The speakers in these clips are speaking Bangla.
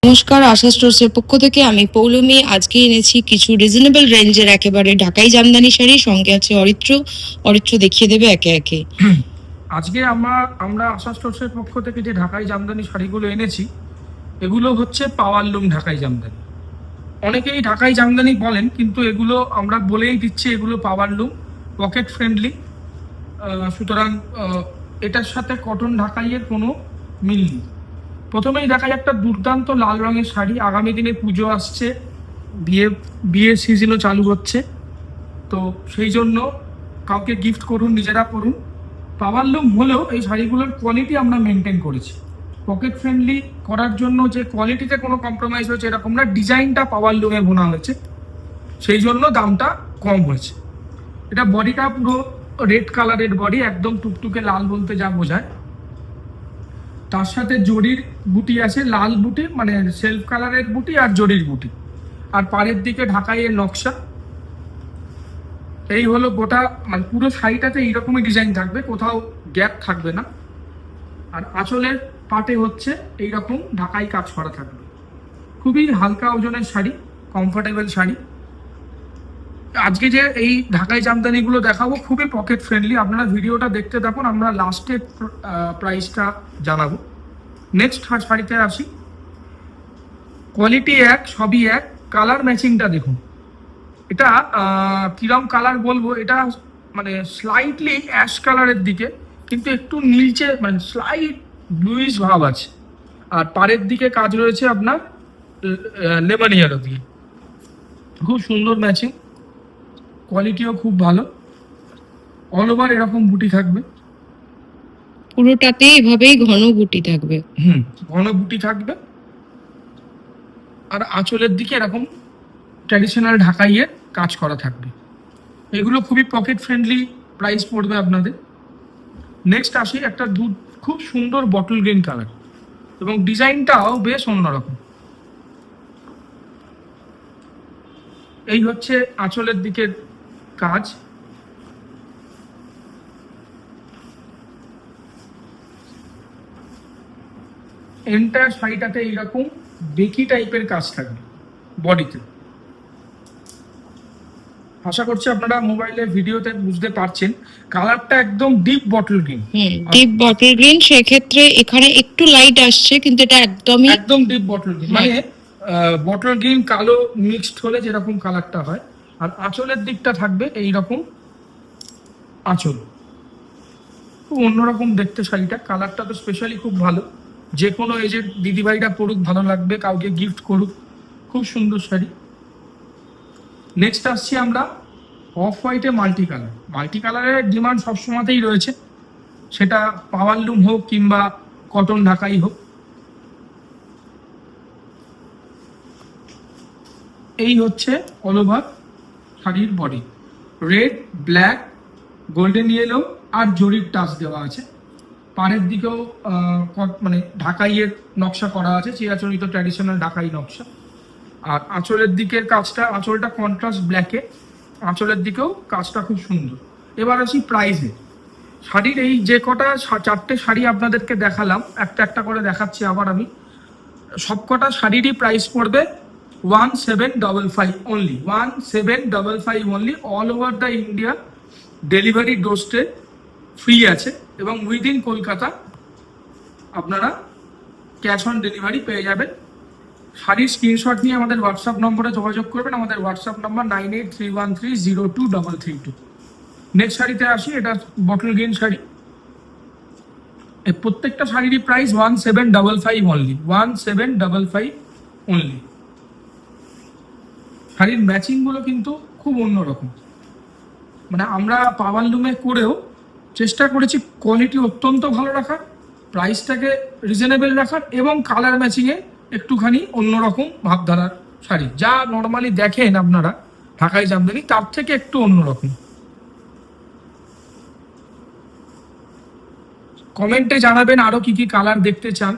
নমস্কার, আশা স্টোর্সের পক্ষ থেকে আমি পৌলমী। আজকে এনেছি কিছু রিজনেবল রেঞ্জের একেবারে ঢাকাই জামদানি শাড়ি, সঙ্গে আছে অরিত্র দেখিয়ে দেবে একে একে। আজকে আমরা আশা স্টোর্সের পক্ষ থেকে যে ঢাকাই জামদানি শাড়িগুলো এনেছি, এগুলো হচ্ছে পাওয়ারলুম ঢাকাই জামদানি। অনেকেই ঢাকাই জামদানি বলেন, কিন্তু এগুলো আমরা বলেই দিচ্ছি এগুলো পাওয়ারলুম, পকেট ফ্রেন্ডলি। সুতরাং এটার সাথে কটন ঢাকাইয়ের কোনো মিল নেই। প্রথমেই দেখায় একটা দুর্দান্ত লাল রঙের শাড়ি। আগামী দিনে পুজো আসছে, বিয়ের সিজনও চালু হচ্ছে, তো সেই জন্য কাউকে গিফট করুন, নিজেরা করুন। পাওয়ারলুম হলেও এই শাড়িগুলোর কোয়ালিটি আমরা মেনটেন করেছি। পকেট ফ্রেন্ডলি করার জন্য যে কোয়ালিটিতে কোনো কম্প্রোমাইজ হয়েছে এরকম না, ডিজাইনটা পাওয়ারলুমে বোনা হয়েছে, সেই জন্য দামটা কম হয়েছে। এটা বডিটা পুরো রেড কালারের বডি, একদম টুকটুকে লাল বলতে যা বোঝায়। তার সাথে জরির বুটি আছে, লাল বুটি মানে সেলফ কালারের বুটি আর জরির বুটি, আর পাড়ের দিকে ঢাকাইয়ের নকশা। এই হলো গোটা, মানে পুরো শাড়িটাতে এইরকমই ডিজাইন থাকবে, কোথাও গ্যাপ থাকবে না। আর আঁচলের পাটে হচ্ছে এইরকম ঢাকাই কাজ করা থাকবে। খুবই হালকা ওজনের শাড়ি, কমফোর্টেবল শাড়ি। আজকে যে এই ঢাকাই জামদানিগুলো দেখাবো খুবই পকেট ফ্রেন্ডলি। আপনারা ভিডিওটা দেখতে থাকুন, আমরা লাস্টে প্রাইসটা জানাবো। নেক্সট শাড়িতে আসি। কোয়ালিটি এক, সবই এক, কালার ম্যাচিংটা দেখুন। এটা কিরম কালার বলবো, এটা মানে স্লাইটলি অ্যাশ কালারের দিকে, কিন্তু একটু নীলচে মানে স্লাইট ব্লুইশ ভাব আছে। আর পাড়ের দিকে কাজ রয়েছে আপনার লেমন ইয়েলো দিয়ে। খুব সুন্দর ম্যাচিং, কোয়ালিটিও খুব ভালো। অল ওভার এরকম বুটি থাকবে, পুরোটাতে এভাবেই ঘন বুটি থাকবে। ঘন বুটি থাকবে। আর আঁচলের দিকে এরকম ট্র্যাডিশনাল ঢাকাইয়ের কাজ করা থাকবে। এগুলো খুবই পকেট ফ্রেন্ডলি প্রাইস পড়বে আপনাদের। নেক্সট আসি একটা খুব সুন্দর বটল গ্রিন কালার, এবং ডিজাইনটাও বেশ অন্যরকম। এই হচ্ছে আঁচলের দিকের কাজ। এন্টার শাড়িটাতে এইরকম বেকি টাইপের কাজ থাকবে বডিতে। আশা করছি আপনারা মোবাইলে ভিডিওতে বুঝতে পারছেন, কালারটা একদম deep bottle green. Deep bottle green, সেক্ষেত্রে এখানে একটু লাইট আসছে, কিন্তু এটা একদম ডিপ বটল গ্রিন, মানে বটল গ্রিন কালো মিক্সড হলে যেরকম কালারটা হয়। আর আঁচলের দিকটা থাকবে এইরকম আঁচল, খুব অন্যরকম দেখতে শাড়িটা। কালারটা তো স্পেশালি খুব ভালো, যে কোনো এজের দিদিভাইরা পরুক, ভালো লাগবে, কাউকে গিফট করুক। খুব সুন্দর শাড়ি। নেক্সট আসছি আমরা অফ হোয়াইটে মাল্টি কালার। মাল্টি কালারের ডিমান্ড সবসময়তেই রয়েছে, সেটা পাওয়ারলুম হোক কিংবা কটন ঢাকাই হোক। এই হচ্ছে অল ওভার শাড়ির body, red, black, golden yellow আর জরির টাচ দেওয়া আছে। পাড়ের দিকেও মানে ঢাকাইয়ের নকশা করা আছে, চিরাচরিত ট্র্যাডিশনাল ঢাকাই নকশা। আর আঁচলের দিকের কাজটা, আঁচলটা কন্ট্রাস্ট ব্ল্যাকে, আঁচলের দিকেও কাজটা খুব সুন্দর। এবার আসি প্রাইসে। শাড়ির এই যে কটা চারটে শাড়ি আপনাদেরকে দেখালাম, একটা একটা করে দেখাচ্ছি আবার আমি। সবকটা শাড়িরই প্রাইস পড়বে 1755 only, 1755 only. All over the India delivery doorstep free আছে, এবং উইদিন কলকাতা আপনারা ক্যাশ অন ডেলিভারি পেয়ে যাবেন। শাড়ির স্ক্রিনশট নিয়ে আমাদের হোয়াটসঅ্যাপ নম্বরে যোগাযোগ করবেন। আমাদের হোয়াটসঅ্যাপ নম্বর 9831302332। নেক্সট শাড়িতে আসি। এটা বটল গ্রিন শাড়ি। এই প্রত্যেকটা শাড়িরই প্রাইস 1755 অনলি, 1755 অনলি। শাড়ির ম্যাচিং গুলো কিন্তু খুব অন্যরকম। মানে আমরা পাওয়ারলুমে করেও চেষ্টা করেছি কোয়ালিটি অত্যন্ত ভালো রাখার, প্রাইসটাকে রিজনেবল রাখার, এবং কালার ম্যাচিংয়ে একটুখানি অন্যরকম ভাবধারার শাড়ি। যা নর্মালি দেখেন আপনারা ঢাকাই জামদানি, তার থেকে একটু অন্যরকম। কমেন্টে জানাবেন আরো কি কি কালার দেখতে চান,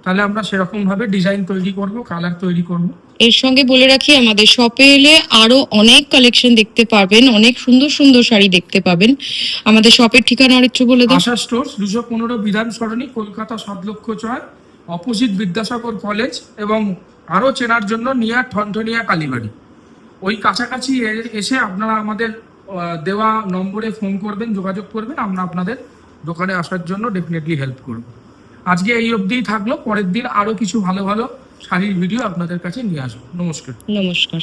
তাহলে আমরা সেরকম ভাবে ডিজাইন তৈরি করব, কালার তৈরি করব। এর সঙ্গে বলে রাখি, আমাদের শপে এলে আরো অনেক কালেকশন দেখতে পারবেন, অনেক সুন্দর সুন্দর শাড়ি দেখতে পাবেন। আমাদের শপের ঠিকানা অরিত্র বলে দাও। আশা স্টোর্স, 215 বিধান সরণি, কলকাতা 7 লক্ষ 6। অপোজিট বিদ্যাসাগর কলেজ, এবং আরও চেনার জন্য নিয়ার ঠনঠনিয়া কালীবাড়ি। ওই কাছাকাছি এসে আপনারা আমাদের দেওয়া নম্বরে ফোন করবেন, যোগাযোগ করবেন, আমরা আপনাদের দোকানে আসার জন্য ডেফিনেটলি হেল্প করব। আজকে এই অবধিই থাকলো, পরের দিন আরও কিছু ভালো ভালো শাড়ির ভিডিও আপনাদের কাছে নিয়ে আসবো। নমস্কার। নমস্কার।